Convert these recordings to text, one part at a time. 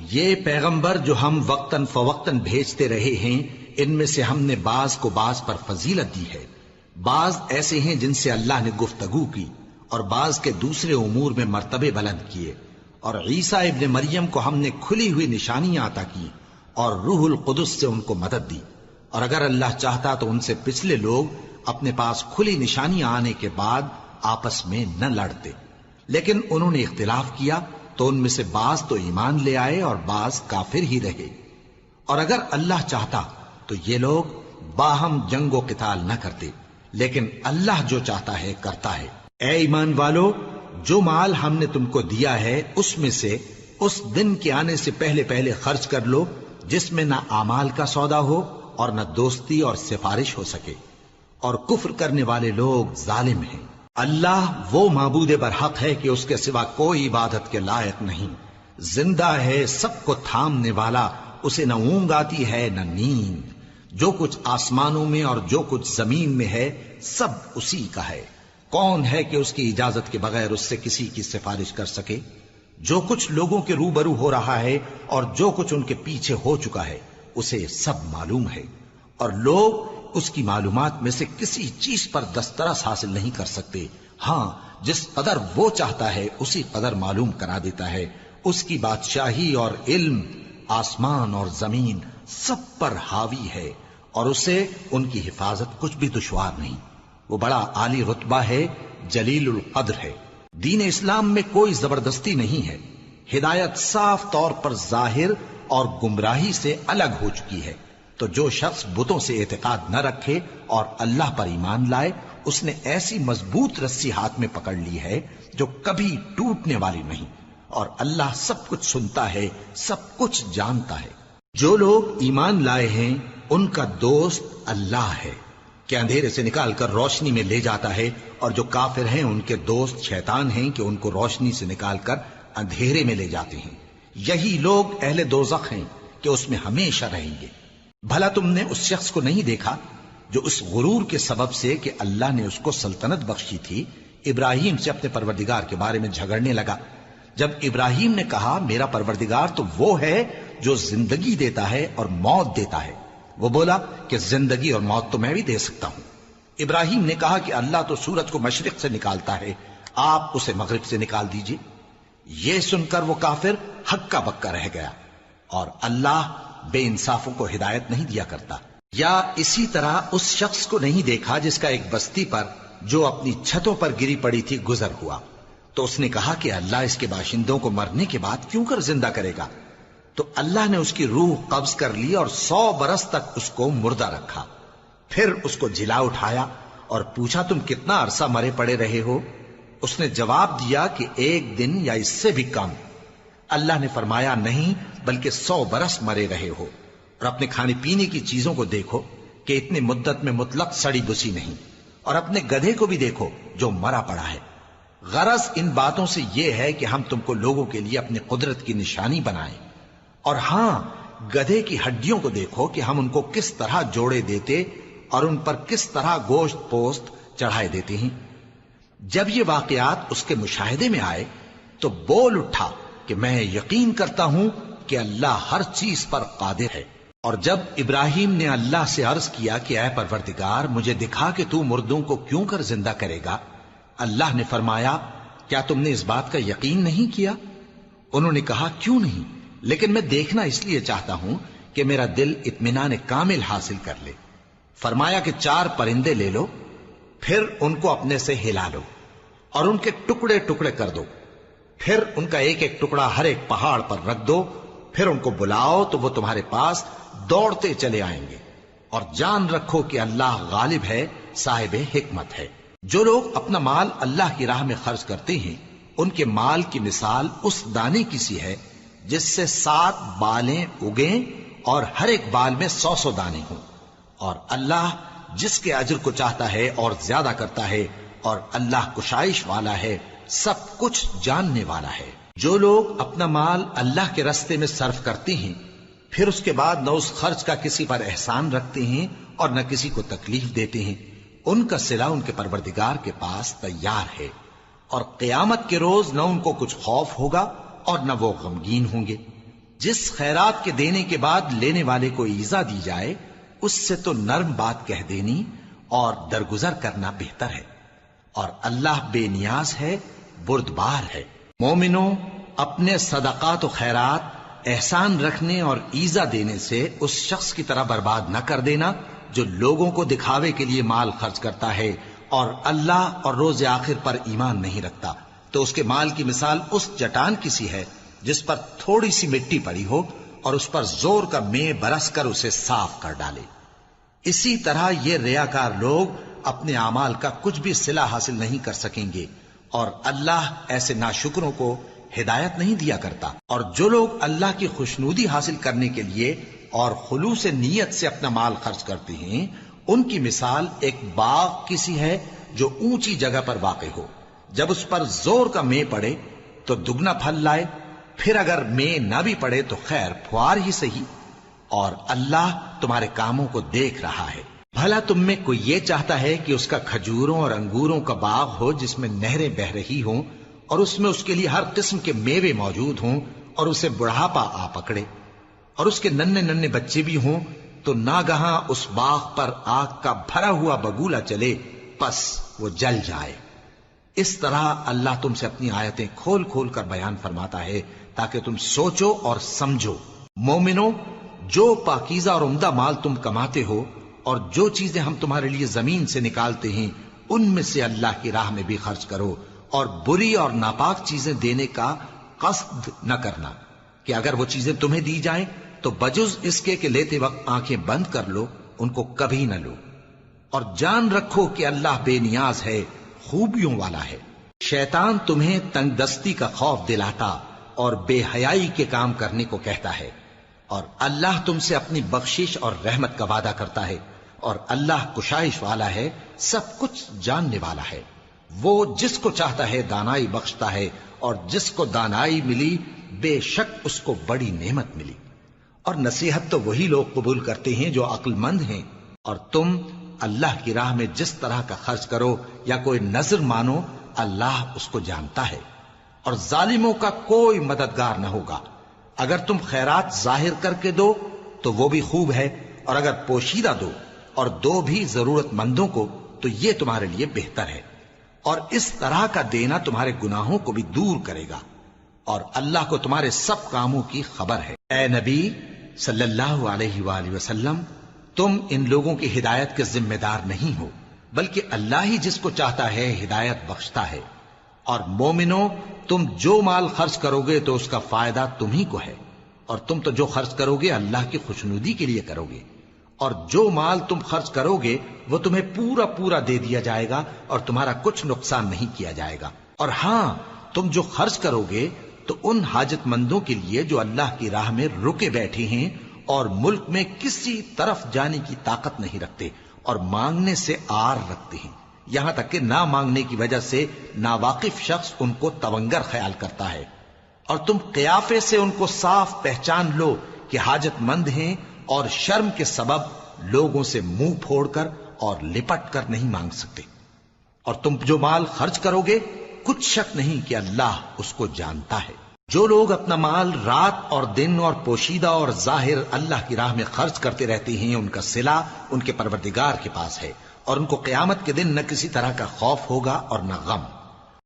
یہ پیغمبر جو ہم وقتاً فوقتاً بھیجتے رہے ہیں، ان میں سے ہم نے بعض کو بعض پر فضیلت دی ہے۔ بعض ایسے ہیں جن سے اللہ نے گفتگو کی، اور بعض کے دوسرے امور میں مرتبے بلند کیے۔ اور عیسیٰ ابن مریم کو ہم نے کھلی ہوئی نشانیاں عطا کی اور روح القدس سے ان کو مدد دی، اور اگر اللہ چاہتا تو ان سے پچھلے لوگ اپنے پاس کھلی نشانیاں آنے کے بعد آپس میں نہ لڑتے، لیکن انہوں نے اختلاف کیا تو ان میں سے بعض تو ایمان لے آئے اور بعض کافر ہی رہے۔ اور اگر اللہ چاہتا تو یہ لوگ باہم جنگ و قتال نہ کرتے، لیکن اللہ جو چاہتا ہے کرتا ہے۔ اے ایمان والو، جو مال ہم نے تم کو دیا ہے اس میں سے اس دن کے آنے سے پہلے پہلے خرچ کر لو جس میں نہ اعمال کا سودا ہو اور نہ دوستی اور سفارش ہو سکے، اور کفر کرنے والے لوگ ظالم ہیں۔ اللہ وہ معبود برحق ہے کہ اس کے سوا کوئی عبادت کے لائق نہیں، زندہ ہے، سب کو تھامنے والا، اسے نہ اونگ آتی ہے نہ نیند۔ جو کچھ آسمانوں میں اور جو کچھ زمین میں ہے سب اسی کا ہے۔ کون ہے کہ اس کی اجازت کے بغیر اس سے کسی کی سفارش کر سکے؟ جو کچھ لوگوں کے روبرو ہو رہا ہے اور جو کچھ ان کے پیچھے ہو چکا ہے اسے سب معلوم ہے، اور لوگ اس کی معلومات میں سے کسی چیز پر دسترس حاصل نہیں کر سکتے۔ ہاں، جس قدر وہ چاہتا ہے اسی قدر معلوم کرا دیتا ہے۔ اس کی بادشاہی اور علم آسمان اور زمین سب پر حاوی ہے، اور اسے ان کی حفاظت کچھ بھی دشوار نہیں۔ وہ بڑا عالی رتبہ ہے، جلیل القدر ہے۔ دین اسلام میں کوئی زبردستی نہیں ہے، ہدایت صاف طور پر ظاہر اور گمراہی سے الگ ہو چکی ہے۔ تو جو شخص بتوں سے اعتقاد نہ رکھے اور اللہ پر ایمان لائے، اس نے ایسی مضبوط رسی ہاتھ میں پکڑ لی ہے جو کبھی ٹوٹنے والی نہیں، اور اللہ سب کچھ سنتا ہے، سب کچھ جانتا ہے۔ جو لوگ ایمان لائے ہیں ان کا دوست اللہ ہے کہ اندھیرے سے نکال کر روشنی میں لے جاتا ہے، اور جو کافر ہیں ان کے دوست شیطان ہیں کہ ان کو روشنی سے نکال کر اندھیرے میں لے جاتے ہیں۔ یہی لوگ اہل دوزخ ہیں کہ اس میں ہمیشہ رہیں گے۔ بھلا تم نے اس شخص کو نہیں دیکھا جو اس غرور کے سبب سے کہ اللہ نے اس کو سلطنت بخشی تھی، ابراہیم سے اپنے پروردگار کے بارے میں جھگڑنے لگا؟ جب ابراہیم نے کہا میرا پروردگار تو وہ ہے جو زندگی دیتا ہے اور موت دیتا ہے، وہ بولا کہ زندگی اور موت تو میں بھی دے سکتا ہوں۔ ابراہیم نے کہا کہ اللہ تو سورج کو مشرق سے نکالتا ہے، آپ اسے مغرب سے نکال دیجئے۔ یہ سن کر وہ کافر ہکا بکا رہ گیا، اور اللہ بے انصافوں کو ہدایت نہیں دیا کرتا۔ یا اسی طرح اس شخص کو نہیں دیکھا جس کا ایک بستی پر جو اپنی چھتوں پر گری پڑی تھی گزر ہوا، تو اس نے کہا کہ اللہ اس کے باشندوں کو مرنے کے بعد کیوں کر زندہ کرے گا؟ تو اللہ نے اس کی روح قبض کر لی اور 100 برس تک اس کو مردہ رکھا۔ پھر اس کو جلا اٹھایا اور پوچھا تم کتنا عرصہ مرے پڑے رہے ہو؟ اس نے جواب دیا کہ 1 دن یا اس سے بھی کم۔ اللہ نے فرمایا نہیں، بلکہ 100 برس مرے رہے ہو، اور اپنے کھانے پینے کی چیزوں کو دیکھو کہ اتنی مدت میں مطلق سڑی بسی نہیں، اور اپنے گدھے کو بھی دیکھو جو مرا پڑا ہے۔ غرض ان باتوں سے یہ ہے کہ ہم تم کو لوگوں کے لیے اپنی قدرت کی نشانی بنائیں۔ اور ہاں، گدھے کی ہڈیوں کو دیکھو کہ ہم ان کو کس طرح جوڑے دیتے اور ان پر کس طرح گوشت پوست چڑھائے دیتے ہیں۔ جب یہ واقعات اس کے مشاہدے میں آئے تو بول اٹھا کہ میں یقین کرتا ہوں کہ اللہ ہر چیز پر قادر ہے۔ اور جب ابراہیم نے اللہ سے عرض کیا کہ اے پروردگار مجھے دکھا کہ تو مردوں کو کیوں کر زندہ کرے گا، اللہ نے فرمایا کیا تم نے اس بات کا یقین نہیں کیا؟ انہوں نے کہا کیوں نہیں، لیکن میں دیکھنا اس لیے چاہتا ہوں کہ میرا دل اطمینان کامل حاصل کر لے۔ فرمایا کہ 4 پرندے لے لو، پھر ان کو اپنے سے ہلا لو اور ان کے ٹکڑے ٹکڑے کر دو، پھر ان کا ایک ایک ٹکڑا ہر ایک پہاڑ پر رکھ دو، پھر ان کو بلاؤ تو وہ تمہارے پاس دوڑتے چلے آئیں گے، اور جان رکھو کہ اللہ غالب ہے، صاحب حکمت ہے۔ جو لوگ اپنا مال اللہ کی راہ میں خرچ کرتے ہیں ان کے مال کی مثال اس دانے کی سی ہے جس سے 7 بالیں اگیں اور ہر ایک بال میں 100 دانے ہوں، اور اللہ جس کے اجر کو چاہتا ہے اور زیادہ کرتا ہے، اور اللہ کشائش والا ہے، سب کچھ جاننے والا ہے۔ جو لوگ اپنا مال اللہ کے راستے میں صرف کرتے ہیں پھر اس کے بعد نہ اس خرچ کا کسی پر احسان رکھتے ہیں اور نہ کسی کو تکلیف دیتے ہیں، ان کا صلہ ان کے پروردگار کے پاس تیار ہے، اور قیامت کے روز نہ ان کو کچھ خوف ہوگا اور نہ وہ غمگین ہوں گے۔ جس خیرات کے دینے کے بعد لینے والے کو ایذا دی جائے اس سے تو نرم بات کہہ دینی اور درگزر کرنا بہتر ہے، اور اللہ بے نیاز ہے، بردبار ہے۔ مومنوں، اپنے صدقات و خیرات احسان رکھنے اور ایذا دینے سے اس شخص کی طرح برباد نہ کر دینا جو لوگوں کو دکھاوے کے لیے مال خرچ کرتا ہے اور اللہ اور روز آخر پر ایمان نہیں رکھتا، تو اس کے مال کی مثال اس چٹان کی سی ہے جس پر تھوڑی سی مٹی پڑی ہو اور اس پر زور کا مے برس کر اسے صاف کر ڈالے۔ اسی طرح یہ ریاکار لوگ اپنے اعمال کا کچھ بھی صلہ حاصل نہیں کر سکیں گے، اور اللہ ایسے ناشکروں کو ہدایت نہیں دیا کرتا۔ اور جو لوگ اللہ کی خوشنودی حاصل کرنے کے لیے اور خلوص نیت سے اپنا مال خرچ کرتے ہیں، ان کی مثال ایک باغ کی سی ہے جو اونچی جگہ پر واقع ہو، جب اس پر زور کا مے پڑے تو دگنا پھل لائے، پھر اگر مے نہ بھی پڑے تو خیر پھوار ہی صحیح، اور اللہ تمہارے کاموں کو دیکھ رہا ہے۔ بھلا تم میں کوئی یہ چاہتا ہے کہ اس کا کھجوروں اور انگوروں کا باغ ہو جس میں نہریں بہہ رہی ہوں اور اس میں اس کے لیے ہر قسم کے میوے موجود ہوں اور اسے بڑھاپا آ پکڑے اور اس کے ننھے ننھے بچے بھی ہوں، تو ناگہاں اس باغ پر آگ کا بھرا ہوا بگولا چلے پس وہ جل جائے؟ اس طرح اللہ تم سے اپنی آیتیں کھول کھول کر بیان فرماتا ہے تاکہ تم سوچو اور سمجھو۔ مومنو، جو پاکیزہ اور عمدہ مال تم کماتے ہو اور جو چیزیں ہم تمہارے لیے زمین سے نکالتے ہیں ان میں سے اللہ کی راہ میں بھی خرچ کرو، اور بری اور ناپاک چیزیں دینے کا قصد نہ کرنا کہ اگر وہ چیزیں تمہیں دی جائیں تو بجز اس کے کہ لیتے وقت آنکھیں بند کر لو ان کو کبھی نہ لو، اور جان رکھو کہ اللہ بے نیاز ہے، خوبیوں والا ہے۔ شیطان تمہیں تنگ دستی کا خوف دلاتا اور بے حیائی کے کام کرنے کو کہتا ہے، اور اللہ تم سے اپنی بخشش اور رحمت کا وعدہ کرتا ہے، اور اللہ کشائش والا ہے، سب کچھ جاننے والا ہے۔ وہ جس کو چاہتا ہے دانائی بخشتا ہے، اور جس کو دانائی ملی بے شک اس کو بڑی نعمت ملی۔ اور نصیحت تو وہی لوگ قبول کرتے ہیں جو عقل مند ہیں، اور تم اللہ کی راہ میں جس طرح کا خرچ کرو یا کوئی نذر مانو اللہ اس کو جانتا ہے، اور ظالموں کا کوئی مددگار نہ ہوگا۔ اگر تم خیرات ظاہر کر کے دو تو وہ بھی خوب ہے، اور اگر پوشیدہ دو اور دو بھی ضرورت مندوں کو تو یہ تمہارے لیے بہتر ہے، اور اس طرح کا دینا تمہارے گناہوں کو بھی دور کرے گا، اور اللہ کو تمہارے سب کاموں کی خبر ہے۔ اے نبی صلی اللہ علیہ وآلہ وسلم، تم ان لوگوں کی ہدایت کے ذمہ دار نہیں ہو، بلکہ اللہ ہی جس کو چاہتا ہے ہدایت بخشتا ہے۔ اور مومنو، تم جو مال خرچ کرو گے تو اس کا فائدہ تمہیں کو ہے، اور تم تو جو خرچ کرو گے اللہ کی خوشنودی کے لیے کرو گے، اور جو مال تم خرچ کرو گے وہ تمہیں پورا پورا دے دیا جائے گا اور تمہارا کچھ نقصان نہیں کیا جائے گا۔ اور ہاں، تم جو خرچ کرو گے تو ان حاجت مندوں کے لیے جو اللہ کی راہ میں رکے بیٹھے ہیں اور ملک میں کسی طرف جانے کی طاقت نہیں رکھتے اور مانگنے سے آر رکھتے ہیں، یہاں تک کہ نہ مانگنے کی وجہ سے ناواقف شخص ان کو تونگر خیال کرتا ہے، اور تم قیافے سے ان کو صاف پہچان لو کہ حاجت مند ہیں، اور شرم کے سبب لوگوں سے منہ پھوڑ کر اور لپٹ کر نہیں مانگ سکتے۔ اور تم جو مال خرچ کرو گے کچھ شک نہیں کہ اللہ اس کو جانتا ہے۔ جو لوگ اپنا مال رات اور دن اور پوشیدہ اور ظاہر اللہ کی راہ میں خرچ کرتے رہتے ہیں، ان کا صلہ ان کے پروردگار کے پاس ہے، اور ان کو قیامت کے دن نہ کسی طرح کا خوف ہوگا اور نہ غم۔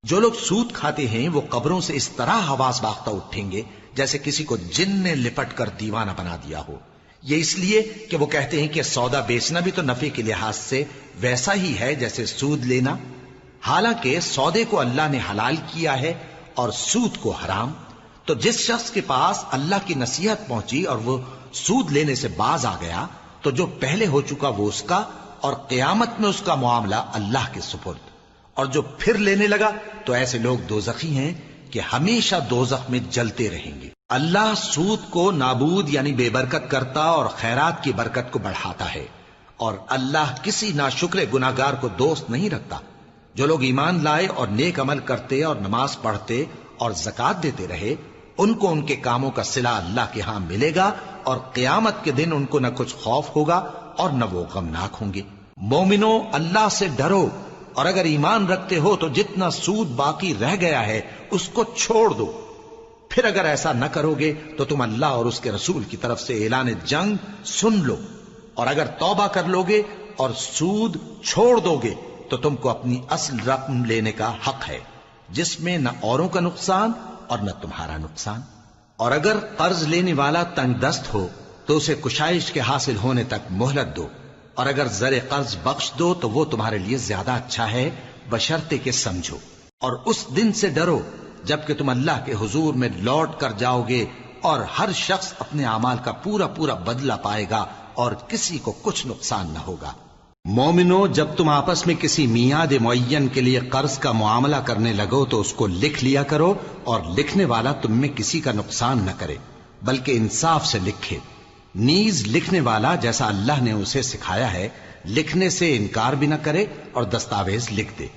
جو لوگ سود کھاتے ہیں وہ قبروں سے اس طرح حواس باختہ اٹھیں گے جیسے کسی کو جن نے لپٹ کر دیوانہ بنا دیا ہو، یہ اس لیے کہ وہ کہتے ہیں کہ سودا بیچنا بھی تو نفع کے لحاظ سے ویسا ہی ہے جیسے سود لینا، حالانکہ سودے کو اللہ نے حلال کیا ہے اور سود کو حرام۔ تو جس شخص کے پاس اللہ کی نصیحت پہنچی اور وہ سود لینے سے باز آ گیا تو جو پہلے ہو چکا وہ اس کا، اور قیامت میں اس کا معاملہ اللہ کے سپرد، اور جو پھر لینے لگا تو ایسے لوگ دوزخی ہیں کہ ہمیشہ دوزخ میں جلتے رہیں گے۔ اللہ سود کو نابود یعنی بے برکت کرتا اور خیرات کی برکت کو بڑھاتا ہے، اور اللہ کسی ناشکر گناہگار کو دوست نہیں رکھتا۔ جو لوگ ایمان لائے اور نیک عمل کرتے اور نماز پڑھتے اور زکوٰۃ دیتے رہے، ان کو ان کے کاموں کا صلہ اللہ کے ہاں ملے گا، اور قیامت کے دن ان کو نہ کچھ خوف ہوگا اور نہ وہ غمناک ہوں گے۔ مومنو، اللہ سے ڈرو، اور اگر ایمان رکھتے ہو تو جتنا سود باقی رہ گیا ہے اس کو چھوڑ دو، پھر اگر ایسا نہ کرو گے تو تم اللہ اور اس کے رسول کی طرف سے اعلان جنگ سن لو، اور اگر توبہ کر لو گے اور سود چھوڑ دو گے تو تم کو اپنی اصل رقم لینے کا حق ہے، جس میں نہ اوروں کا نقصان اور نہ تمہارا نقصان۔ اور اگر قرض لینے والا تنگ دست ہو تو اسے کشائش کے حاصل ہونے تک مہلت دو، اور اگر زر قرض بخش دو تو وہ تمہارے لیے زیادہ اچھا ہے، بشرطے کہ سمجھو۔ اور اس دن سے ڈرو جبکہ تم اللہ کے حضور میں لوٹ کر جاؤ گے، اور ہر شخص اپنے اعمال کا پورا پورا بدلہ پائے گا اور کسی کو کچھ نقصان نہ ہوگا۔ مومنو، جب تم آپس میں کسی میعاد معین کے لیے قرض کا معاملہ کرنے لگو تو اس کو لکھ لیا کرو، اور لکھنے والا تم میں کسی کا نقصان نہ کرے بلکہ انصاف سے لکھے۔ نیز لکھنے والا جیسا اللہ نے اسے سکھایا ہے لکھنے سے انکار بھی نہ کرے اور دستاویز لکھ دے،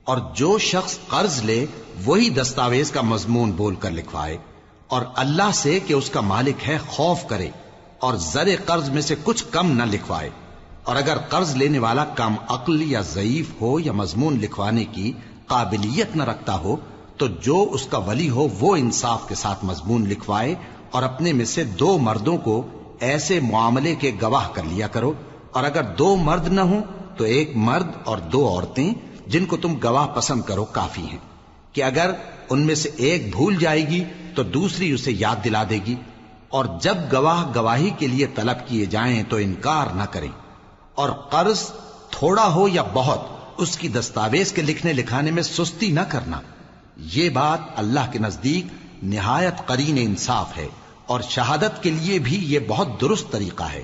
اور جو شخص قرض لے وہی دستاویز کا مضمون بول کر لکھوائے، اور اللہ سے کہ اس کا مالک ہے خوف کرے، اور زر قرض میں سے کچھ کم نہ لکھوائے۔ اور اگر قرض لینے والا کم عقل یا ضعیف ہو یا مضمون لکھوانے کی قابلیت نہ رکھتا ہو تو جو اس کا ولی ہو وہ انصاف کے ساتھ مضمون لکھوائے، اور اپنے میں سے 2 مردوں کو ایسے معاملے کے گواہ کر لیا کرو، اور اگر 2 مرد نہ ہوں تو 1 مرد اور 2 عورتیں جن کو تم گواہ پسند کرو کافی ہیں، کہ اگر ان میں سے ایک بھول جائے گی تو دوسری اسے یاد دلا دے گی۔ اور جب گواہ گواہی کے لیے طلب کیے جائیں تو انکار نہ کریں، اور قرض تھوڑا ہو یا بہت اس کی دستاویز کے لکھنے لکھانے میں سستی نہ کرنا۔ یہ بات اللہ کے نزدیک نہایت قرین انصاف ہے، اور شہادت کے لیے بھی یہ بہت درست طریقہ ہے۔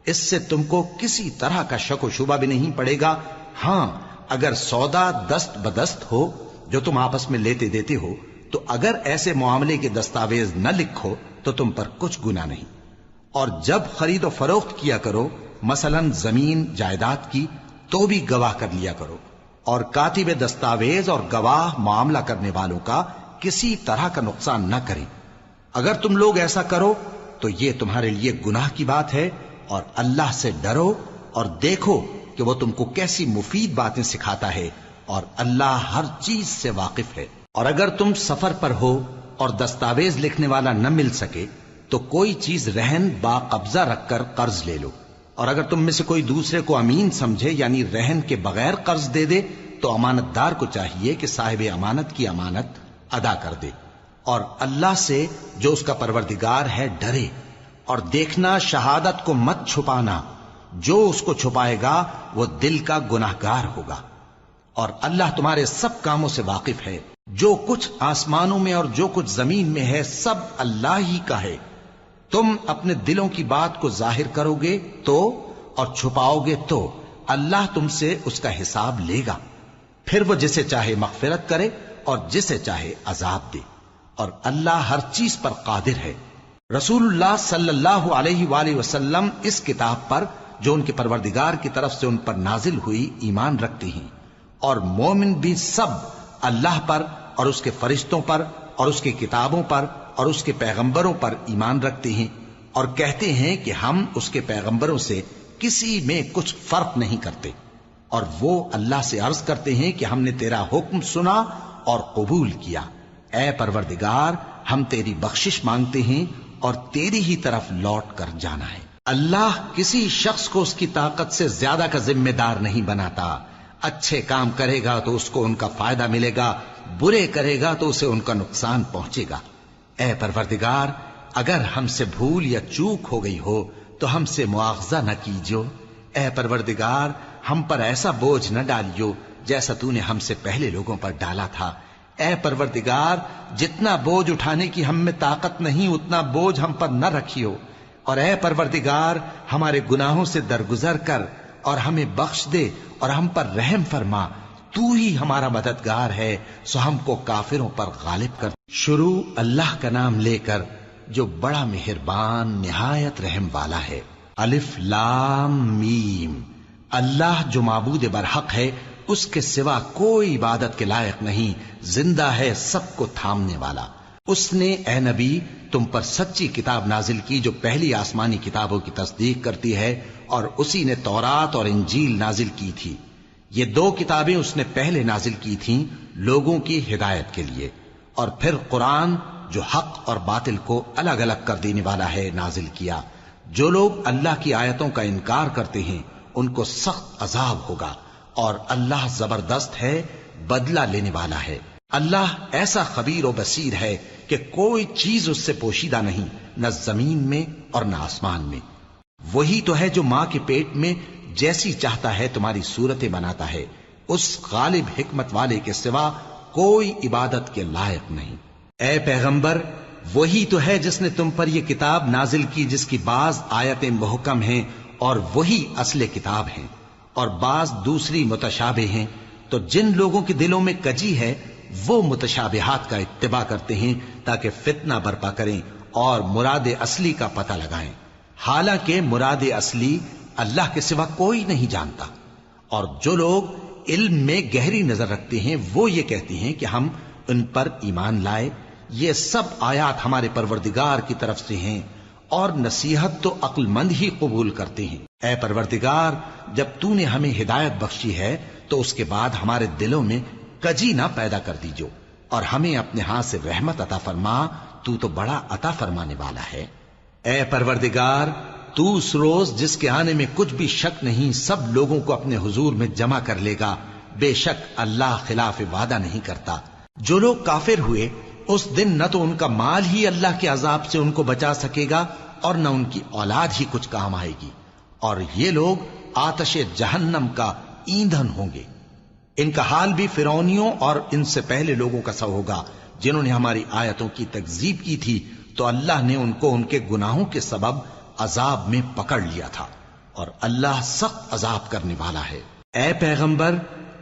اس سے تم کو کسی طرح کا شک و شبہ بھی نہیں پڑے گا۔ ہاں، اگر سودا دست بدست ہو جو تم آپس میں لیتے دیتے ہو تو اگر ایسے معاملے کے دستاویز نہ لکھو تو تم پر کچھ گناہ نہیں۔ اور جب خرید و فروخت کیا کرو، مثلا زمین جائیداد کی، تو بھی گواہ کر لیا کرو، اور کاتب دستاویز اور گواہ معاملہ کرنے والوں کا کسی طرح کا نقصان نہ کریں۔ اگر تم لوگ ایسا کرو تو یہ تمہارے لیے گناہ کی بات ہے، اور اللہ سے ڈرو اور دیکھو کہ وہ تم کو کیسی مفید باتیں سکھاتا ہے، اور اللہ ہر چیز سے واقف ہے۔ اور اگر تم سفر پر ہو اور دستاویز لکھنے والا نہ مل سکے تو کوئی چیز رہن با قبضہ رکھ کر قرض لے لو، اور اگر تم میں سے کوئی دوسرے کو امین سمجھے یعنی رہن کے بغیر قرض دے دے تو امانت دار کو چاہیے کہ صاحب امانت کی امانت ادا کر دے، اور اللہ سے جو اس کا پروردگار ہے ڈرے، اور دیکھنا شہادت کو مت چھپانا، جو اس کو چھپائے گا وہ دل کا گناہگار ہوگا۔ اور اللہ تمہارے سب کاموں سے واقف ہے، جو کچھ آسمانوں میں اور جو کچھ زمین میں ہے سب اللہ ہی کا ہے۔ تم اپنے دلوں کی بات کو ظاہر کرو گے تو اور چھپاؤ گے تو اللہ تم سے اس کا حساب لے گا، پھر وہ جسے چاہے مغفرت کرے اور جسے چاہے عذاب دے، اور اللہ ہر چیز پر قادر ہے۔ رسول اللہ صلی اللہ علیہ وآلہ وسلم اس کتاب پر جو ان کے پروردگار کی طرف سے ان پر نازل ہوئی ایمان رکھتے ہیں، اور مومن بھی سب اللہ پر اور اس کے فرشتوں پر اور اس کی کتابوں پر اور اس کے پیغمبروں پر ایمان رکھتے ہیں، اور کہتے ہیں کہ ہم اس کے پیغمبروں سے کسی میں کچھ فرق نہیں کرتے، اور وہ اللہ سے عرض کرتے ہیں کہ ہم نے تیرا حکم سنا اور قبول کیا۔ اے پروردگار، ہم تیری بخشش مانگتے ہیں اور تیری ہی طرف لوٹ کر جانا ہے۔ اللہ کسی شخص کو اس کی طاقت سے زیادہ کا ذمہ دار نہیں بناتا۔ اچھے کام کرے گا تو اس کو ان کا فائدہ ملے گا، برے کرے گا تو اسے ان کا نقصان پہنچے گا۔ اے پروردگار، اگر ہم سے بھول یا چوک ہو گئی ہو تو ہم سے مواخذہ نہ کیجو۔ اے پروردگار، ہم پر ایسا بوجھ نہ ڈالیو جیسا تو نے ہم سے پہلے لوگوں پر ڈالا تھا۔ اے پروردگار، جتنا بوجھ اٹھانے کی ہم میں طاقت نہیں اتنا بوجھ ہم پر نہ رکھیو، اور اے پروردگار، ہمارے گناہوں سے درگزر کر اور ہمیں بخش دے اور ہم پر رحم فرما، تو ہی ہمارا مددگار ہے، سو ہم کو کافروں پر غالب کر۔ شروع اللہ کا نام لے کر جو بڑا مہربان نہایت رحم والا ہے۔ الف لام میم۔ اللہ جو معبود برحق ہے، اس کے سوا کوئی عبادت کے لائق نہیں، زندہ ہے، سب کو تھامنے والا۔ اس نے اے نبی تم پر سچی کتاب نازل کی جو پہلی آسمانی کتابوں کی تصدیق کرتی ہے، اور اسی نے تورات اور انجیل نازل کی تھی۔ یہ 2 کتابیں اس نے پہلے نازل کی تھیں لوگوں کی ہدایت کے لیے، اور پھر قرآن جو حق اور باطل کو الگ الگ کر دینے والا ہے نازل کیا۔ جو لوگ اللہ کی آیتوں کا انکار کرتے ہیں ان کو سخت عذاب ہوگا، اور اللہ زبردست ہے، بدلہ لینے والا ہے۔ اللہ ایسا خبیر و بصیر ہے کہ کوئی چیز اس سے پوشیدہ نہیں، نہ زمین میں اور نہ آسمان میں۔ وہی تو ہے جو ماں کے پیٹ میں جیسی چاہتا ہے تمہاری صورتیں بناتا ہے، اس غالب حکمت والے کے سوا کوئی عبادت کے لائق نہیں۔ اے پیغمبر، وہی تو ہے جس نے تم پر یہ کتاب نازل کی جس کی بعض آیتیں محکم ہیں اور وہی اصل کتاب ہیں، اور بعض دوسری متشابہ ہیں۔ تو جن لوگوں کے دلوں میں کجی ہے وہ متشابہات کا اتباع کرتے ہیں تاکہ فتنہ برپا کریں اور مراد اصلی کا پتہ لگائیں، حالانکہ مراد اصلی اللہ کے سوا کوئی نہیں جانتا۔ اور جو لوگ علم میں گہری نظر رکھتے ہیں وہ یہ کہتے ہیں کہ ہم ان پر ایمان لائے، یہ سب آیات ہمارے پروردگار کی طرف سے ہیں، اور نصیحت تو عقل مند ہی قبول کرتے ہیں۔ اے پروردگار، جب تو نے ہمیں ہدایت بخشی ہے تو اس کے بعد ہمارے دلوں میں کجی نہ پیدا کر دیجو، اور ہمیں اپنے ہاتھ سے رحمت عطا فرما، تو بڑا عطا فرمانے والا ہے۔ اے پروردگار، تو اس روز جس کے آنے میں کچھ بھی شک نہیں سب لوگوں کو اپنے حضور میں جمع کر لے گا، بے شک اللہ خلاف وعدہ نہیں کرتا۔ جو لوگ کافر ہوئے اس دن نہ تو ان کا مال ہی اللہ کے عذاب سے ان کو بچا سکے گا اور نہ ان کی اولاد ہی کچھ کام آئے گی، اور یہ لوگ آتش جہنم کا ایندھن ہوں گے۔ ان کا حال بھی فرعونیوں اور ان سے پہلے لوگوں کا سا ہوگا جنہوں نے ہماری آیتوں کی تکذیب کی تھی، تو اللہ نے ان کو ان کے گناہوں کے سبب عذاب میں پکڑ لیا تھا، اور اللہ سخت عذاب کرنے والا ہے۔ اے پیغمبر،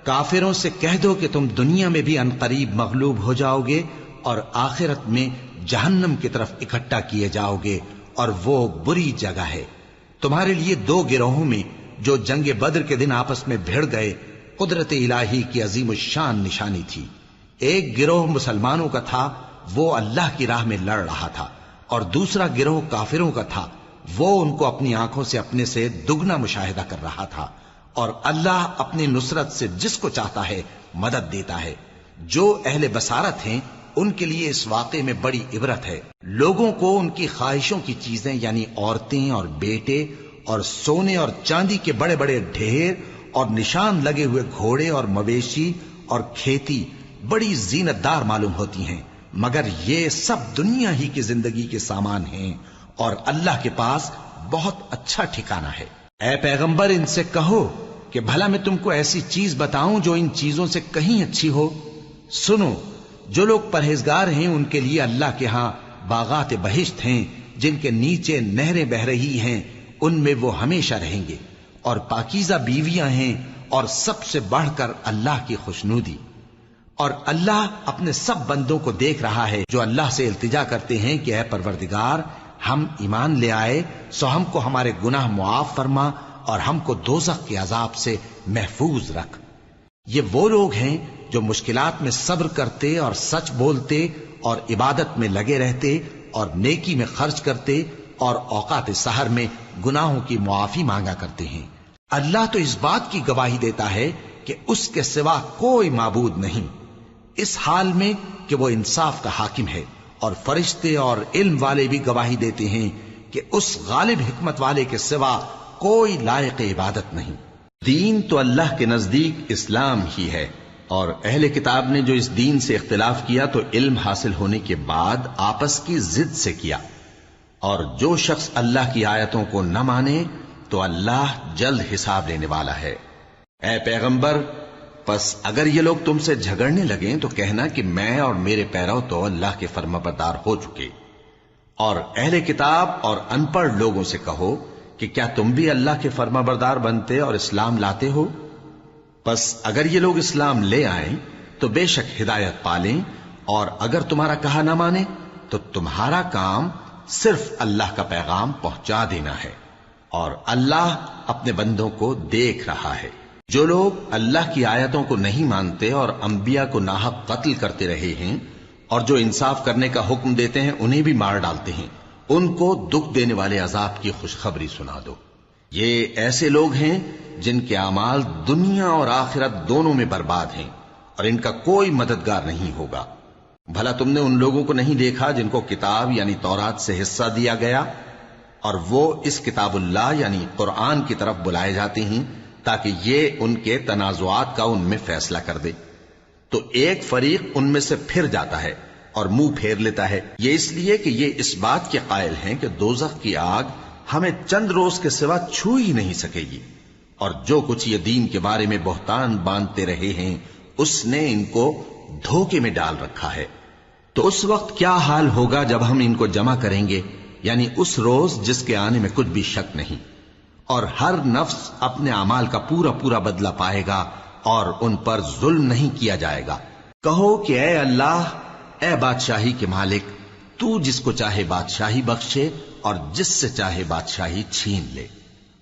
کافروں سے کہہ دو کہ تم دنیا میں بھی عنقریب مغلوب ہو جاؤ گے اور آخرت میں جہنم کی طرف اکٹھا کیے جاؤ گے، اور وہ بری جگہ ہے۔ تمہارے لیے دو گروہوں میں جو جنگ بدر کے دن آپس میں بھڑ گئے قدرت الہی کی عظیم الشان نشانی تھی۔ ایک گروہ مسلمانوں کا تھا، وہ اللہ کی راہ میں لڑ رہا تھا، اور دوسرا گروہ کافروں کا تھا، وہ ان کو اپنی آنکھوں سے اپنے سے دگنا مشاہدہ کر رہا تھا۔ اور اللہ اپنی نصرت سے جس کو چاہتا ہے مدد دیتا ہے۔ جو اہل بصارت ہیں ان کے لیے اس واقعے میں بڑی عبرت ہے۔ لوگوں کو ان کی خواہشوں کی چیزیں یعنی عورتیں اور بیٹے اور سونے اور چاندی کے بڑے بڑے ڈھیر اور نشان لگے ہوئے گھوڑے اور مویشی اور کھیتی بڑی زینت دار معلوم ہوتی ہیں، مگر یہ سب دنیا ہی کی زندگی کے سامان ہیں، اور اللہ کے پاس بہت اچھا ٹھکانہ ہے۔ اے پیغمبر، ان سے کہو کہ بھلا میں تم کو ایسی چیز بتاؤں جو ان چیزوں سے کہیں اچھی ہو؟ سنو، جو لوگ پرہیزگار ہیں ان کے لیے اللہ کے ہاں باغات بہشت ہیں جن کے نیچے نہریں بہ رہی ہیں، ان میں وہ ہمیشہ رہیں گے، اور پاکیزہ بیویاں ہیں، اور سب سے بڑھ کر اللہ کی خوشنودی۔ اور اللہ اپنے سب بندوں کو دیکھ رہا ہے جو اللہ سے التجا کرتے ہیں کہ اے پروردگار، ہم ایمان لے آئے سو ہم کو ہمارے گناہ معاف فرما اور ہم کو دوزخ کے عذاب سے محفوظ رکھ۔ یہ وہ لوگ ہیں جو مشکلات میں صبر کرتے اور سچ بولتے اور عبادت میں لگے رہتے اور نیکی میں خرچ کرتے اور اوقات سحر میں گناہوں کی معافی مانگا کرتے ہیں۔ اللہ تو اس بات کی گواہی دیتا ہے کہ اس کے سوا کوئی معبود نہیں، اس حال میں کہ وہ انصاف کا حاکم ہے، اور فرشتے اور علم والے بھی گواہی دیتے ہیں کہ اس غالب حکمت والے کے سوا کوئی لائق عبادت نہیں۔ دین تو اللہ کے نزدیک اسلام ہی ہے، اور اہل کتاب نے جو اس دین سے اختلاف کیا تو علم حاصل ہونے کے بعد آپس کی ضد سے کیا، اور جو شخص اللہ کی آیتوں کو نہ مانے تو اللہ جلد حساب لینے والا ہے۔ اے پیغمبر، پس اگر یہ لوگ تم سے جھگڑنے لگیں تو کہنا کہ میں اور میرے پیرو تو اللہ کے فرمانبردار ہو چکے، اور اہل کتاب اور ان پڑھ لوگوں سے کہو کہ کیا تم بھی اللہ کے فرمانبردار بنتے اور اسلام لاتے ہو؟ پس اگر یہ لوگ اسلام لے آئیں تو بے شک ہدایت پالیں، اور اگر تمہارا کہا نہ مانے تو تمہارا کام صرف اللہ کا پیغام پہنچا دینا ہے، اور اللہ اپنے بندوں کو دیکھ رہا ہے۔ جو لوگ اللہ کی آیتوں کو نہیں مانتے اور انبیاء کو ناحق قتل کرتے رہے ہیں، اور جو انصاف کرنے کا حکم دیتے ہیں انہیں بھی مار ڈالتے ہیں، ان کو دکھ دینے والے عذاب کی خوشخبری سنا دو۔ یہ ایسے لوگ ہیں جن کے اعمال دنیا اور آخرت دونوں میں برباد ہیں، اور ان کا کوئی مددگار نہیں ہوگا۔ بھلا تم نے ان لوگوں کو نہیں دیکھا جن کو کتاب یعنی تورات سے حصہ دیا گیا اور وہ اس کتاب اللہ یعنی قرآن کی طرف بلائے جاتے ہیں تاکہ یہ ان کے تنازعات کا ان میں فیصلہ کر دے؟ تو ایک فریق ان میں سے پھر جاتا ہے اور منہ پھیر لیتا ہے، یہ اس لیے کہ یہ اس بات کے قائل ہیں کہ دوزخ کی آگ ہمیں چند روز کے سوا چھو ہی نہیں سکے گی، اور جو کچھ یہ دین کے بارے میں بہتان باندھتے رہے ہیں اس نے ان کو دھوکے میں ڈال رکھا ہے۔ تو اس وقت کیا حال ہوگا جب ہم ان کو جمع کریں گے، یعنی اس روز جس کے آنے میں کچھ بھی شک نہیں، اور ہر نفس اپنے اعمال کا پورا پورا بدلہ پائے گا اور ان پر ظلم نہیں کیا جائے گا۔ کہو کہ اے اللہ، اے بادشاہی کے مالک، تو جس کو چاہے بادشاہی بخشے اور جس سے چاہے بادشاہی چھین لے،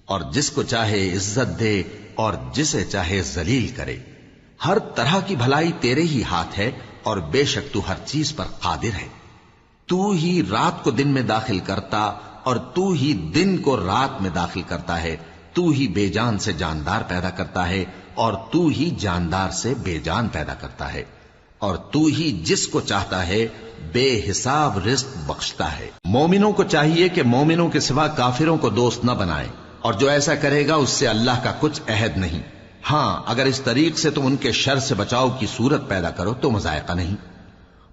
اور جس کو چاہے عزت دے اور جسے چاہے ذلیل کرے۔ ہر طرح کی بھلائی تیرے ہی ہاتھ ہے اور بے شک تو ہر چیز پر قادر ہے۔ تو ہی رات کو دن میں داخل کرتا اور تو ہی دن کو رات میں داخل کرتا ہے، تو ہی بے جان سے جاندار پیدا کرتا ہے اور تو ہی جاندار سے بے جان پیدا کرتا ہے، اور تو ہی جس کو چاہتا ہے بے حساب رزق بخشتا ہے۔ مومنوں کو چاہیے کہ مومنوں کے سوا کافروں کو دوست نہ بنائیں، اور جو ایسا کرے گا اس سے اللہ کا کچھ عہد نہیں۔ ہاں، اگر اس طریق سے تم ان کے شر سے بچاؤ کی صورت پیدا کرو تو مذائقہ نہیں،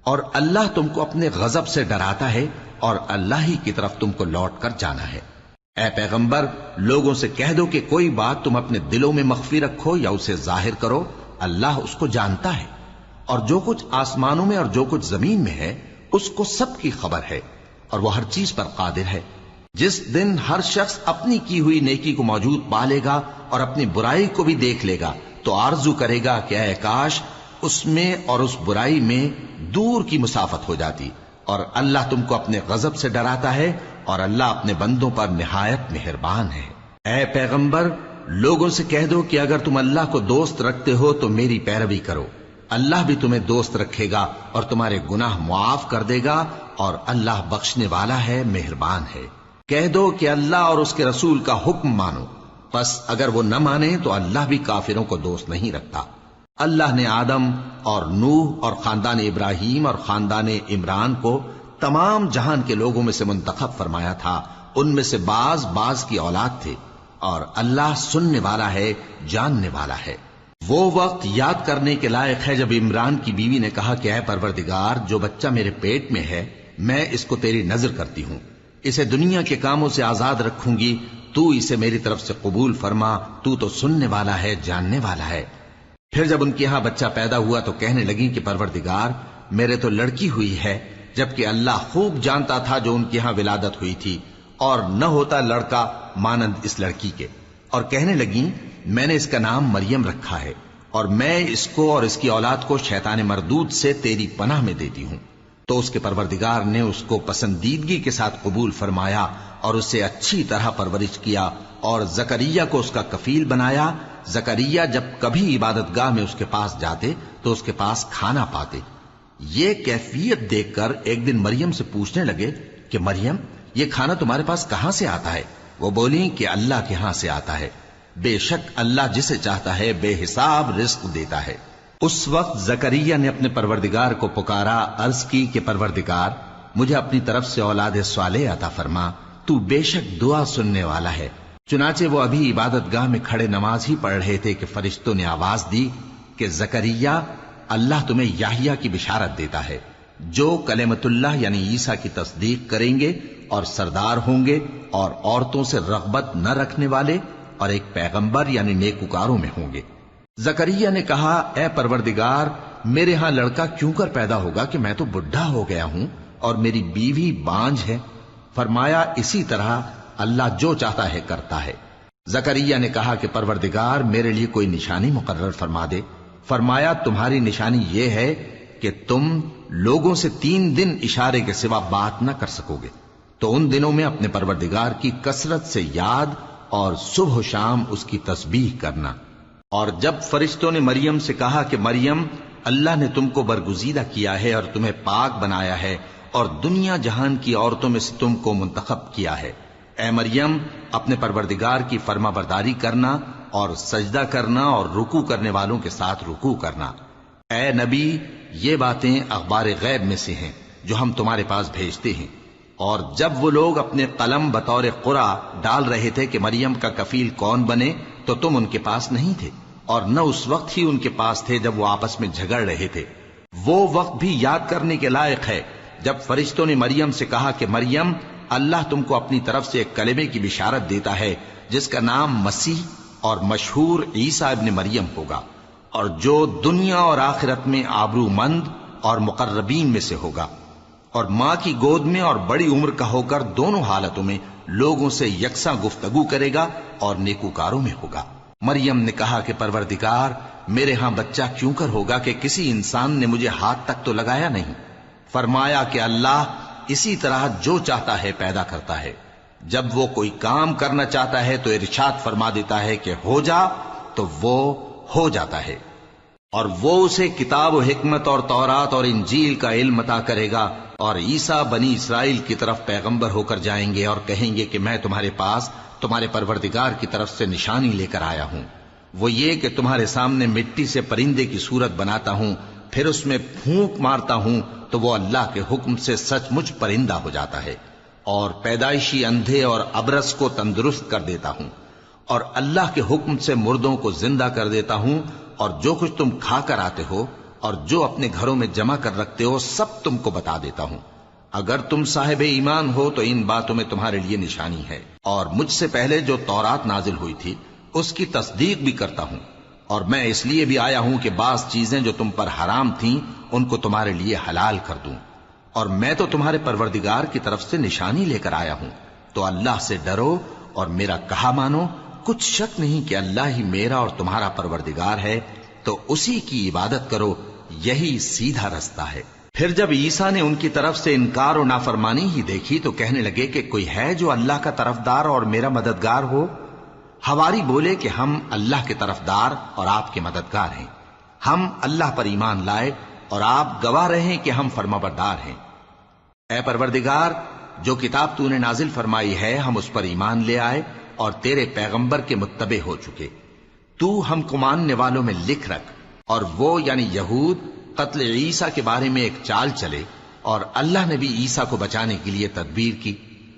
اور اللہ تم کو اپنے غضب سے ڈراتا ہے اور اللہ ہی کی طرف تم کو لوٹ کر جانا ہے۔ اے پیغمبر، لوگوں سے کہہ دو کہ کوئی بات تم اپنے دلوں میں مخفی رکھو یا اسے ظاہر کرو، اللہ اس کو جانتا ہے، اور جو کچھ آسمانوں میں اور جو کچھ زمین میں ہے اس کو سب کی خبر ہے، اور وہ ہر چیز پر قادر ہے۔ جس دن ہر شخص اپنی کی ہوئی نیکی کو موجود پا لے گا اور اپنی برائی کو بھی دیکھ لے گا تو آرزو کرے گا کہ اے کاش اس میں اور اس برائی میں دور کی مسافت ہو جاتی، اور اللہ تم کو اپنے غضب سے ڈراتا ہے اور اللہ اپنے بندوں پر نہایت مہربان ہے۔ اے پیغمبر، لوگوں سے کہہ دو کہ اگر تم اللہ کو دوست رکھتے ہو تو میری پیروی کرو، اللہ بھی تمہیں دوست رکھے گا اور تمہارے گناہ معاف کر دے گا، اور اللہ بخشنے والا ہے، مہربان ہے۔ کہہ دو کہ اللہ اور اس کے رسول کا حکم مانو، پس اگر وہ نہ مانے تو اللہ بھی کافروں کو دوست نہیں رکھتا۔ اللہ نے آدم اور نوح اور خاندان ابراہیم اور خاندان عمران کو تمام جہان کے لوگوں میں سے منتخب فرمایا تھا، ان میں سے بعض کی اولاد تھے، اور اللہ سننے والا ہے، جاننے والا ہے۔ وہ وقت یاد کرنے کے لائق ہے جب عمران کی بیوی نے کہا کہ اے پروردگار، جو بچہ میرے پیٹ میں ہے میں اس کو تیری نظر کرتی ہوں، اسے دنیا کے کاموں سے آزاد رکھوں گی، تو اسے میری طرف سے قبول فرما، تو سننے والا ہے، جاننے والا ہے۔ پھر جب ان کے ہاں بچہ پیدا ہوا تو کہنے لگی کہ پروردگار، میرے تو لڑکی ہوئی ہے، جبکہ اللہ خوب جانتا تھا جو ان کے ہاں ولادت ہوئی تھی، اور نہ ہوتا لڑکا مانند اس لڑکی کے، اور کہنے لگی میں نے اس کا نام مریم رکھا ہے، اور میں اس کو اور اس کی اولاد کو شیطان مردود سے تیری پناہ میں دیتی ہوں۔ تو اس کے پروردگار نے اس کو پسندیدگی کے ساتھ قبول فرمایا اور اسے اچھی طرح پرورش کیا، اور زکریا کو اس کا کفیل بنایا۔ زکریا جب کبھی عبادت گاہ میں اس کے پاس جاتے تو اس کے پاس کھانا پاتے۔ یہ کیفیت دیکھ کر ایک دن مریم سے پوچھنے لگے کہ مریم، یہ کھانا تمہارے پاس کہاں سے آتا ہے؟ وہ بولی کہ اللہ کے ہاں سے آتا ہے، بے شک اللہ جسے چاہتا ہے بے حساب رزق دیتا ہے۔ اس وقت زکریا نے اپنے پروردگار کو پکارا، عرض کی کہ پروردگار، مجھے اپنی طرف سے اولاد صالح عطا فرما، تو بے شک دعا سننے والا ہے۔ چنانچہ وہ ابھی عبادت گاہ میں کھڑے نماز ہی پڑھ رہے تھے کہ فرشتوں نے آواز دی کہ زکریا، اللہ تمہیں یحییٰ کی بشارت دیتا ہے، جو کلمۃ اللہ یعنی عیسیٰ کی تصدیق کریں گے اور سردار ہوں گے اور عورتوں سے رغبت نہ رکھنے والے اور ایک پیغمبر یعنی نیکوکاروں میں ہوں گے۔ زکریا نے کہا، اے پروردگار، میرے ہاں لڑکا کیوں کر پیدا ہوگا کہ میں تو بڈھا ہو گیا ہوں اور میری بیوی بانجھ ہے؟ فرمایا، اسی طرح اللہ جو چاہتا ہے کرتا ہے۔ زکریا نے کہا کہ پروردگار، میرے لیے کوئی نشانی مقرر فرما دے۔ فرمایا، تمہاری نشانی یہ ہے کہ تم لوگوں سے 3 دن اشارے کے سوا بات نہ کر سکو گے، تو ان دنوں میں اپنے پروردگار کی کثرت سے یاد اور صبح و شام اس کی تسبیح کرنا۔ اور جب فرشتوں نے مریم سے کہا کہ مریم، اللہ نے تم کو برگزیدہ کیا ہے اور تمہیں پاک بنایا ہے اور دنیا جہان کی عورتوں میں سے تم کو منتخب کیا ہے، اے مریم، اپنے پروردگار کی فرما برداری کرنا اور سجدہ کرنا اور رکوع کرنے والوں کے ساتھ رکوع کرنا۔ اے نبی، یہ باتیں اخبار غیب میں سے ہیں جو ہم تمہارے پاس بھیجتے ہیں۔ اور جب وہ لوگ اپنے قلم بطور قرعہ ڈال رہے تھے کہ مریم کا کفیل کون بنے، تو تم ان کے پاس نہیں تھے، اور نہ اس وقت ہی ان کے پاس تھے جب وہ آپس میں جھگڑ رہے تھے۔ وہ وقت بھی یاد کرنے کے لائق ہے جب فرشتوں نے مریم سے کہا کہ مریم، اللہ تم کو اپنی طرف سے ایک کلمے کی بشارت دیتا ہے جس کا نام مسیح اور مشہور عیسیٰ ابن مریم ہوگا، اور جو دنیا اور آخرت میں آبرو مند اور مقربین میں سے ہوگا، اور ماں کی گود میں اور بڑی عمر کا ہو کر دونوں حالتوں میں لوگوں سے یکساں گفتگو کرے گا اور نیکوکاروں میں ہوگا۔ مریم نے کہا کہ پروردگار، میرے ہاں بچہ کیوں کر ہوگا کہ کسی انسان نے مجھے ہاتھ تک تو لگایا نہیں۔ فرمایا کہ اللہ اسی طرح جو چاہتا ہے پیدا کرتا ہے، جب وہ کوئی کام کرنا چاہتا ہے تو ارشاد فرما دیتا ہے کہ ہو جا، تو وہ ہو جاتا ہے۔ اور وہ اسے کتاب و حکمت اور تورات اور انجیل کا علم عطا کرے گا، اور عیسیٰ بنی اسرائیل کی طرف پیغمبر ہو کر جائیں گے اور کہیں گے کہ میں تمہارے پاس تمہارے پروردگار کی طرف سے نشانی لے کر آیا ہوں، وہ یہ کہ تمہارے سامنے مٹی سے پرندے کی صورت بناتا ہوں، پھر اس میں پھونک مارتا ہوں تو وہ اللہ کے حکم سے سچ مچ پرندہ ہو جاتا ہے، اور پیدائشی اندھے اور ابرص کو تندرست کر دیتا ہوں، اور اللہ کے حکم سے مردوں کو زندہ کر دیتا ہوں، اور جو کچھ تم کھا کر آتے ہو اور جو اپنے گھروں میں جمع کر رکھتے ہو سب تم کو بتا دیتا ہوں۔ اگر تم صاحب ایمان ہو تو ان باتوں میں تمہارے لیے نشانی ہے، اور مجھ سے پہلے جو تورات نازل ہوئی تھی اس کی تصدیق بھی کرتا ہوں، اور میں اس لیے بھی آیا ہوں کہ بعض چیزیں جو تم پر حرام تھیں ان کو تمہارے لیے حلال کر دوں، اور میں تو تمہارے پروردگار کی طرف سے نشانی لے کر آیا ہوں۔ تو اللہ سے ڈرو اور میرا کہا مانو، کچھ شک نہیں کہ اللہ ہی میرا اور تمہارا پروردگار ہے، تو اسی کی عبادت کرو، یہی سیدھا رستہ ہے۔ پھر جب عیسیٰ نے ان کی طرف سے انکار و نافرمانی ہی دیکھی تو کہنے لگے کہ کوئی ہے جو اللہ کا طرفدار اور میرا مددگار ہو؟ حواری بولے کہ ہم اللہ کے طرفدار اور آپ کے مددگار ہیں، ہم اللہ پر ایمان لائے اور آپ گواہ رہیں کہ ہم فرمانبردار ہیں۔ اے پروردگار، جو کتاب تو نے نازل فرمائی ہے ہم اس پر ایمان لے آئے اور تیرے پیغمبر کے متبع ہو چکے، تو ہم کو ماننے والوں میں لکھ رکھ۔ اور وہ یعنی یہود قتل عیسیٰ کے بارے میں ایک چال چلے، اور اللہ نے بھی عیسیٰ کو بچانے کے لیے تدبیر کی،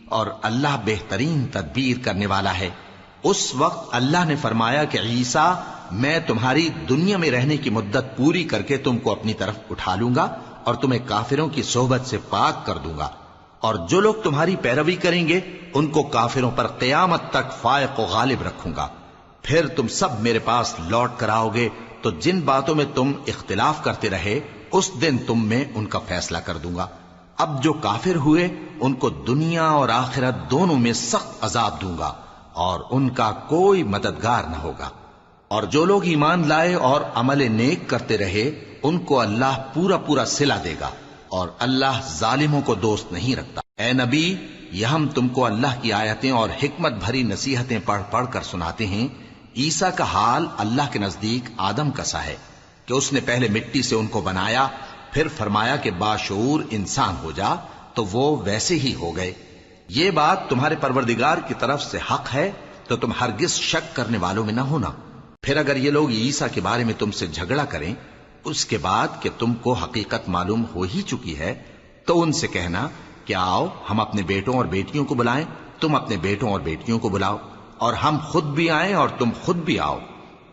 اور اللہ بہترین تدبیر کرنے والا ہے۔ اس وقت اللہ نے فرمایا کہ عیسیٰ، میں تمہاری دنیا میں رہنے کی مدت پوری کر کے تم کو اپنی طرف اٹھا لوں گا اور تمہیں کافروں کی صحبت سے پاک کر دوں گا، اور جو لوگ تمہاری پیروی کریں گے ان کو کافروں پر قیامت تک فائق و غالب رکھوں گا۔ پھر تم سب میرے پاس لوٹ کر آؤ گے تو جن باتوں میں تم اختلاف کرتے رہے اس دن تم میں ان کا فیصلہ کر دوں گا۔ اب جو کافر ہوئے ان کو دنیا اور آخرت دونوں میں سخت عذاب دوں گا، اور ان کا کوئی مددگار نہ ہوگا۔ اور جو لوگ ایمان لائے اور عمل نیک کرتے رہے ان کو اللہ پورا پورا صلہ دے گا، اور اللہ ظالموں کو دوست نہیں رکھتا۔ اے نبی، یہ ہم تم کو اللہ کی آیتیں اور حکمت بھری نصیحتیں پڑھ پڑھ کر سناتے ہیں۔ عیسیٰ کا حال اللہ کے نزدیک آدم کا سا ہے کہ اس نے پہلے مٹی سے ان کو بنایا، پھر فرمایا کہ باشعور انسان ہو جا، تو وہ ویسے ہی ہو گئے۔ یہ بات تمہارے پروردگار کی طرف سے حق ہے، تو تم ہرگز شک کرنے والوں میں نہ ہونا۔ پھر اگر یہ لوگ عیسیٰ کے بارے میں تم سے جھگڑا کریں اس کے بعد کہ تم کو حقیقت معلوم ہو ہی چکی ہے، تو ان سے کہنا کہ آؤ ہم اپنے بیٹوں اور بیٹیوں کو بلائیں، تم اپنے بیٹوں اور بیٹیوں کو بلاؤ، اور ہم خود بھی آئیں اور تم خود بھی آؤ،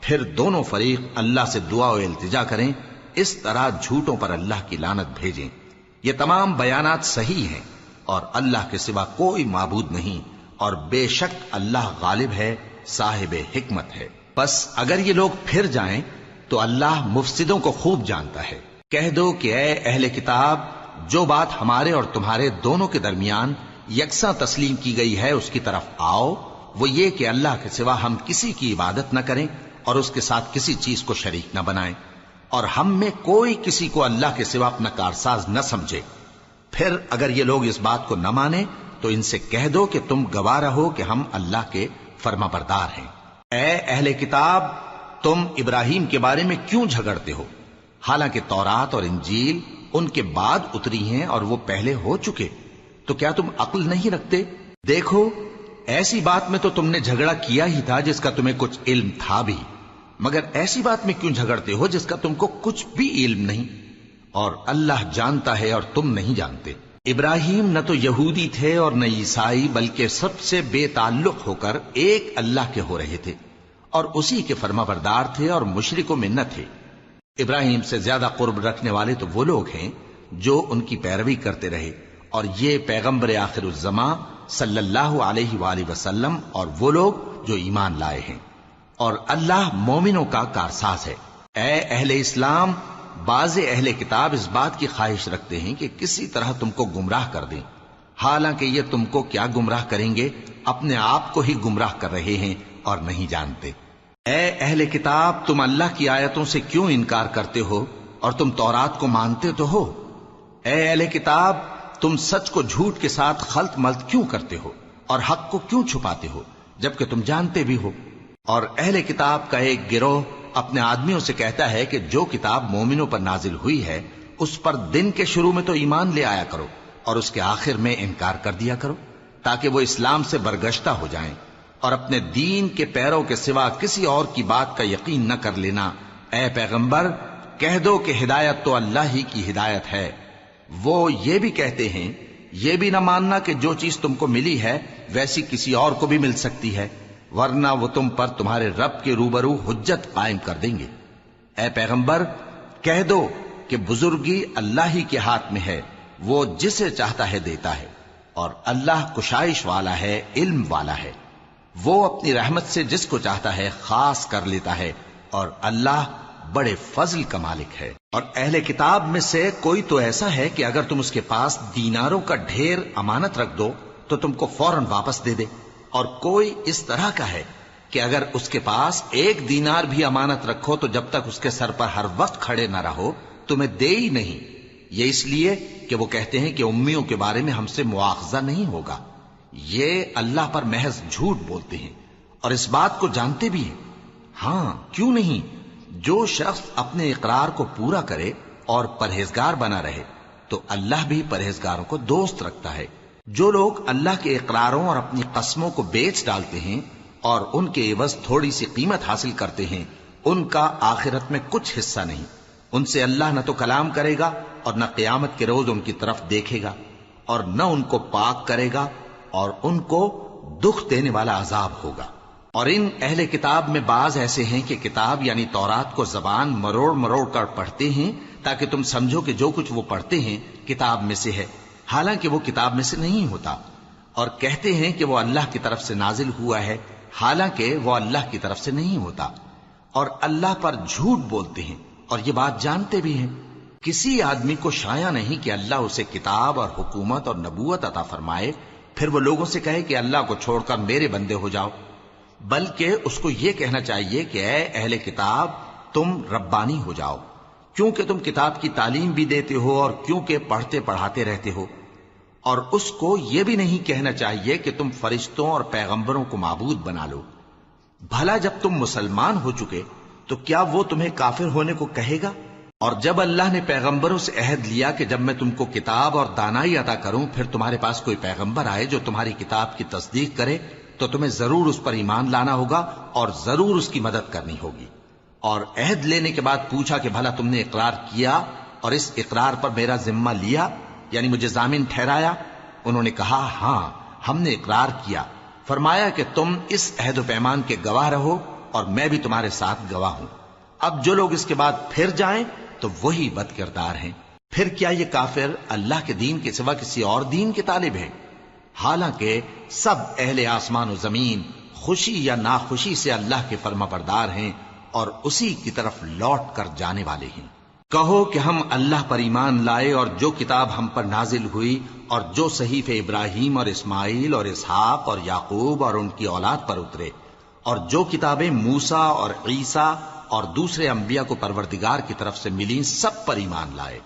پھر دونوں فریق اللہ سے دعا و التجا کریں، اس طرح جھوٹوں پر اللہ کی لعنت بھیجیں۔ یہ تمام بیانات صحیح ہیں، اور اللہ کے سوا کوئی معبود نہیں، اور بے شک اللہ غالب ہے، صاحب حکمت ہے۔ بس اگر یہ لوگ پھر جائیں تو اللہ مفسدوں کو خوب جانتا ہے۔ کہہ دو کہ اے اہل کتاب، جو بات ہمارے اور تمہارے دونوں کے درمیان یکساں تسلیم کی گئی ہے اس کی طرف آؤ، وہ یہ کہ اللہ کے سوا ہم کسی کی عبادت نہ کریں اور اس کے ساتھ کسی چیز کو شریک نہ بنائیں، اور ہم میں کوئی کسی کو اللہ کے سوا اپنا کارساز نہ سمجھے۔ پھر اگر یہ لوگ اس بات کو نہ مانیں تو ان سے کہہ دو کہ تم گواہ رہو کہ ہم اللہ کے فرما بردار ہیں۔ اے اہل کتاب، تم ابراہیم کے بارے میں کیوں جھگڑتے ہو؟ حالانکہ تورات اور انجیل ان کے بعد اتری ہیں اور وہ پہلے ہو چکے، تو کیا تم عقل نہیں رکھتے؟ دیکھو، ایسی بات میں تو تم نے جھگڑا کیا ہی تھا جس کا تمہیں کچھ علم تھا بھی، مگر ایسی بات میں کیوں جھگڑتے ہو جس کا تم کو کچھ بھی علم نہیں؟ اور اللہ جانتا ہے اور تم نہیں جانتے۔ ابراہیم نہ تو یہودی تھے اور نہ عیسائی، بلکہ سب سے بے تعلق ہو کر ایک اللہ کے ہو رہے تھے اور اسی کے فرمانبردار تھے اور مشرکوں میں نہ تھے۔ ابراہیم سے زیادہ قرب رکھنے والے تو وہ لوگ ہیں جو ان کی پیروی کرتے رہے، اور یہ پیغمبر آخر الزماں صلی اللہ علیہ وآلہ وسلم اور وہ لوگ جو ایمان لائے ہیں، اور اللہ مومنوں کا کارساز ہے۔ اے اہل اسلام، بعض اہل کتاب اس بات کی خواہش رکھتے ہیں کہ کسی طرح تم کو گمراہ کر دیں، حالانکہ یہ تم کو کیا گمراہ کریں گے، اپنے آپ کو ہی گمراہ کر رہے ہیں اور نہیں جانتے۔ اے اہل کتاب، تم اللہ کی آیتوں سے کیوں انکار کرتے ہو اور تم تورات کو مانتے تو ہو؟ اے اہل کتاب، تم سچ کو جھوٹ کے ساتھ خلط ملط کیوں کرتے ہو اور حق کو کیوں چھپاتے ہو جبکہ تم جانتے بھی ہو؟ اور اہل کتاب کا ایک گروہ اپنے آدمیوں سے کہتا ہے کہ جو کتاب مومنوں پر نازل ہوئی ہے اس پر دن کے شروع میں تو ایمان لے آیا کرو اور اس کے آخر میں انکار کر دیا کرو، تاکہ وہ اسلام سے برگشتہ ہو جائیں اور اپنے دین کے پیروں کے سوا کسی اور کی بات کا یقین نہ کر لینا۔ اے پیغمبر، کہہ دو کہ ہدایت تو اللہ ہی کی ہدایت ہے۔ وہ یہ بھی کہتے ہیں، یہ بھی نہ ماننا کہ جو چیز تم کو ملی ہے ویسی کسی اور کو بھی مل سکتی ہے، ورنہ وہ تم پر تمہارے رب کے روبرو حجت قائم کر دیں گے۔ اے پیغمبر، کہہ دو کہ بزرگی اللہ ہی کے ہاتھ میں ہے، وہ جسے چاہتا ہے دیتا ہے، اور اللہ کشائش والا ہے، علم والا ہے۔ وہ اپنی رحمت سے جس کو چاہتا ہے خاص کر لیتا ہے، اور اللہ بڑے فضل کا مالک ہے۔ اور اہل کتاب میں سے کوئی تو ایسا ہے کہ اگر تم اس کے پاس دیناروں کا ڈھیر امانت رکھ دو تو تم کو فوراً واپس دے دے، اور کوئی اس طرح کا ہے کہ اگر اس کے پاس ایک دینار بھی امانت رکھو تو جب تک اس کے سر پر ہر وقت کھڑے نہ رہو تمہیں دے ہی نہیں۔ یہ اس لیے کہ وہ کہتے ہیں کہ امیوں کے بارے میں ہم سے مواخذہ نہیں ہوگا۔ یہ اللہ پر محض جھوٹ بولتے ہیں اور اس بات کو جانتے بھی ہیں۔ ہاں، کیوں نہیں، جو شخص اپنے اقرار کو پورا کرے اور پرہیزگار بنا رہے تو اللہ بھی پرہیزگاروں کو دوست رکھتا ہے۔ جو لوگ اللہ کے اقراروں اور اپنی قسموں کو بیچ ڈالتے ہیں اور ان کے عوض تھوڑی سی قیمت حاصل کرتے ہیں، ان کا آخرت میں کچھ حصہ نہیں۔ ان سے اللہ نہ تو کلام کرے گا اور نہ قیامت کے روز ان کی طرف دیکھے گا، اور نہ ان کو پاک کرے گا، اور ان کو دکھ دینے والا عذاب ہوگا۔ اور ان اہل کتاب میں بعض ایسے ہیں کہ کتاب یعنی تورات کو زبان مروڑ مروڑ کر پڑھتے ہیں تاکہ تم سمجھو کہ جو کچھ وہ پڑھتے ہیں کتاب میں سے ہے، حالانکہ وہ کتاب میں سے نہیں ہوتا، اور کہتے ہیں کہ وہ اللہ کی طرف سے نازل ہوا ہے، حالانکہ وہ اللہ کی طرف سے نہیں ہوتا، اور اللہ پر جھوٹ بولتے ہیں اور یہ بات جانتے بھی ہیں۔ کسی آدمی کو شایع نہیں کہ اللہ اسے کتاب اور حکومت اور نبوت عطا فرمائے پھر وہ لوگوں سے کہے کہ اللہ کو چھوڑ کر میرے بندے ہو جاؤ، بلکہ اس کو یہ کہنا چاہیے کہ اے اہل کتاب، تم ربانی ہو جاؤ، کیونکہ تم کتاب کی تعلیم بھی دیتے ہو اور کیونکہ پڑھتے پڑھاتے رہتے ہو۔ اور اس کو یہ بھی نہیں کہنا چاہیے کہ تم فرشتوں اور پیغمبروں کو معبود بنا لو۔ بھلا جب تم مسلمان ہو چکے تو کیا وہ تمہیں کافر ہونے کو کہے گا؟ اور جب اللہ نے پیغمبروں سے عہد لیا کہ جب میں تم کو کتاب اور دانائی عطا کروں پھر تمہارے پاس کوئی پیغمبر آئے جو تمہاری کتاب کی تصدیق کرے تو تمہیں ضرور اس پر ایمان لانا ہوگا اور ضرور اس کی مدد کرنی ہوگی۔ اور عہد لینے کے بعد پوچھا کہ بھلا تم نے اقرار کیا اور اس اقرار پر میرا ذمہ لیا، یعنی مجھے ضامن ٹھہرایا؟ انہوں نے کہا ہاں، ہم نے اقرار کیا۔ فرمایا کہ تم اس عہد و پیمان کے گواہ رہو اور میں بھی تمہارے ساتھ گواہ ہوں۔ اب جو لوگ اس کے بعد پھر جائیں تو وہی بد کردار ہیں۔ پھر کیا یہ کافر اللہ کے دین کے سوا کسی اور دین کے طالب ہیں؟ حالانکہ سب اہل آسمان و زمین خوشی یا ناخوشی سے اللہ کے فرما بردار ہیں اور اسی کی طرف لوٹ کر جانے والے ہیں۔ کہو کہ ہم اللہ پر ایمان لائے اور جو کتاب ہم پر نازل ہوئی اور جو صحیف ابراہیم اور اسماعیل اور اسحاق اور یعقوب اور ان کی اولاد پر اترے، اور جو کتابیں موسیٰ اور عیسیٰ اور دوسرے انبیاء کو پروردگار کی طرف سے ملیں، سب پر ایمان لائے۔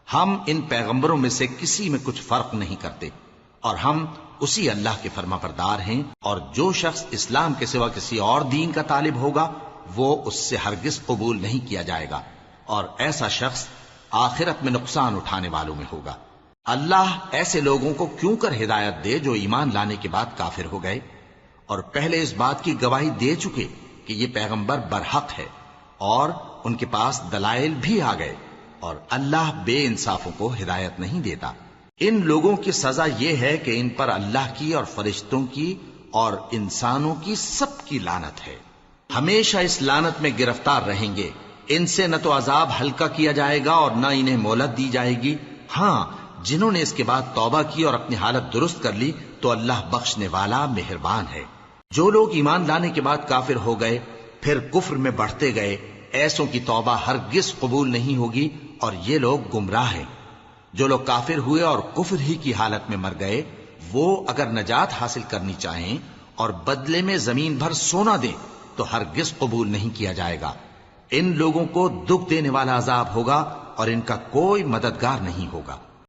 ہم ان پیغمبروں میں سے کسی میں کچھ فرق نہیں کرتے، اور ہم اسی اللہ کے فرما بردار ہیں۔ اور جو شخص اسلام کے سوا کسی اور دین کا طالب ہوگا وہ اس سے ہرگز قبول نہیں کیا جائے گا، اور ایسا شخص آخرت میں نقصان اٹھانے والوں میں ہوگا۔ اللہ ایسے لوگوں کو کیوں کر ہدایت دے جو ایمان لانے کے بعد کافر ہو گئے اور پہلے اس بات کی گواہی دے چکے کہ یہ پیغمبر برحق ہے اور ان کے پاس دلائل بھی آ گئے، اور اللہ بے انصافوں کو ہدایت نہیں دیتا۔ ان لوگوں کی سزا یہ ہے کہ ان پر اللہ کی اور فرشتوں کی اور انسانوں کی سب کی لعنت ہے، ہمیشہ اس لعنت میں گرفتار رہیں گے۔ ان سے نہ تو عذاب ہلکا کیا جائے گا اور نہ انہیں مہلت دی جائے گی۔ ہاں، جنہوں نے اس کے بعد توبہ کی اور اپنی حالت درست کر لی تو اللہ بخشنے والا مہربان ہے۔ جو لوگ ایمان لانے کے بعد کافر ہو گئے پھر کفر میں بڑھتے گئے، ایسوں کی توبہ ہرگز قبول نہیں ہوگی اور یہ لوگ گمراہ ہیں۔ جو لوگ کافر ہوئے اور کفر ہی کی حالت میں مر گئے، وہ اگر نجات حاصل کرنی چاہیں اور بدلے میں زمین بھر سونا دیں تو ہرگز قبول نہیں کیا جائے گا۔ ان لوگوں کو دکھ دینے والا عذاب ہوگا اور ان کا کوئی مددگار نہیں ہوگا۔